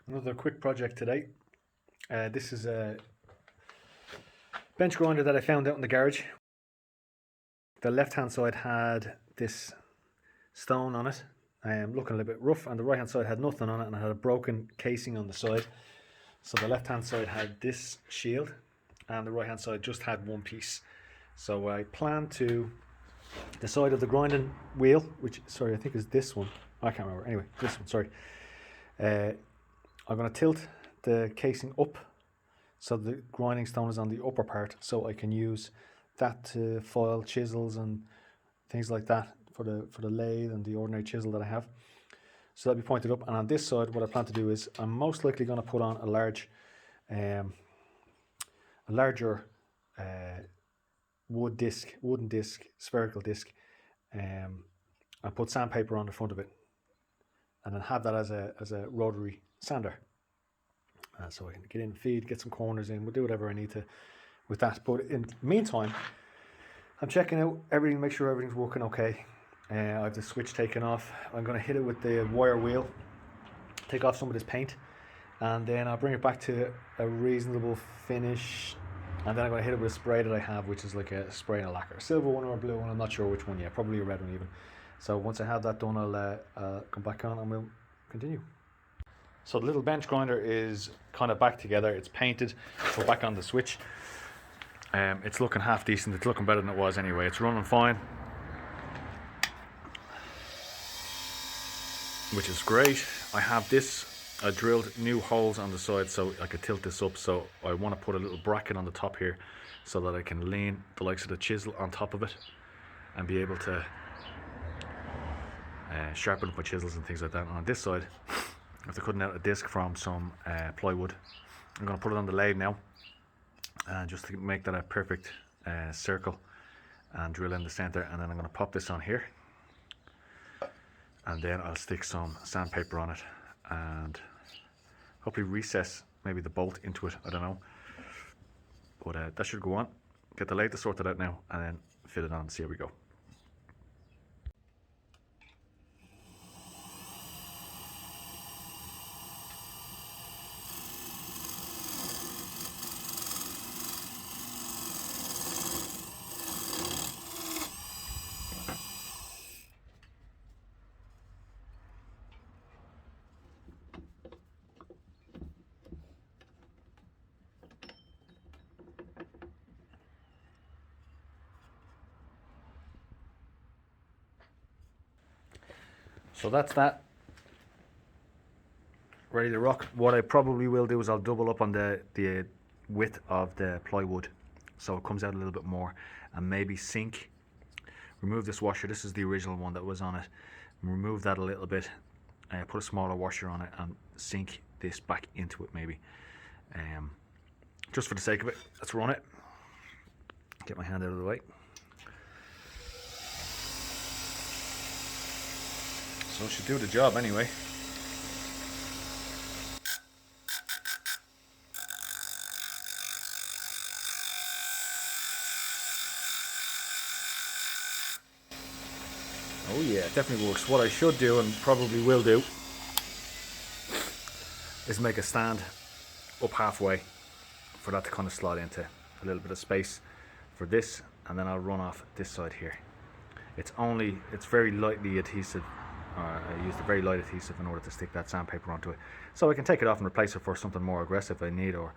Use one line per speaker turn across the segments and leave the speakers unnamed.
Another quick project today. This is a bench grinder that I found out in the garage. The left hand side had this stone on it, looking a little bit rough, and the right hand side had nothing on it and it had a broken casing on the side. So the left hand side had this shield and the right hand side just had one piece. So I plan to, the side of the grinding wheel, which, sorry, I think is this one. I can't remember. Anyway, this one, sorry. I'm going to tilt the casing up so the grinding stone is on the upper part, so I can use that to file chisels and things like that for the lathe and the ordinary chisel that I have. So that'll be pointed up. And on this side, what I plan to do is I'm most likely going to put on a larger wooden disc, spherical disc, and put sandpaper on the front of it, and then have that as a rotary sander, so I can get in and feed, get some corners in. We'll do whatever I need to with that. But in the meantime, I'm checking out everything, make sure everything's working okay. I have the switch taken off. I'm going to hit it with the wire wheel, take off some of this paint, and then I'll bring it back to a reasonable finish. And then I'm going to hit it with a spray that I have, which is like a spray and a lacquer, a silver one or a blue one. I'm not sure which one yet, probably a red one even. So once I have that done, I'll come back on and we'll continue. So the little bench grinder is kind of back together. It's painted. We're back on the switch. It's looking half decent. It's looking better than it was anyway. It's running fine, which is great. I have this. I drilled new holes on the side so I could tilt this up. So I want to put a little bracket on the top here so that I can lean the likes of the chisel on top of it and be able to sharpen up my chisels and things like that. And on this side, after cutting out a disc from some plywood, I'm going to put it on the lathe now, and just to make that a perfect circle, and drill in the center. And then I'm going to pop this on here, and then I'll stick some sandpaper on it and hopefully recess maybe the bolt into it. I don't know, but that should go on. Get the lathe sorted out now and then fit it on and see how we go. So that's that, ready to rock. What I probably will do is I'll double up on the width of the plywood so it comes out a little bit more, and maybe sink, remove this washer. This is the original one that was on it. Remove that a little bit, put a smaller washer on it and sink this back into it maybe. Just for the sake of it, let's run it. Get my hand out of the way. So it should do the job anyway. Oh yeah, it definitely works. What I should do, and probably will do, is make a stand up halfway for that to kind of slot into a little bit of space for this, and then I'll run off this side here. It's very lightly adhesive. I used a very light adhesive in order to stick that sandpaper onto it, so I can take it off and replace it for something more aggressive if I need, or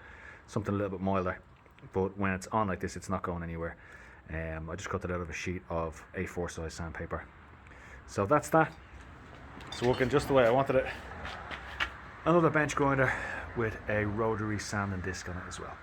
something a little bit milder. But when it's on like this, it's not going anywhere. I just cut it out of a sheet of A4 size sandpaper. So that's that. It's working just the way I wanted it. Another bench grinder with a rotary sanding disc on it as well.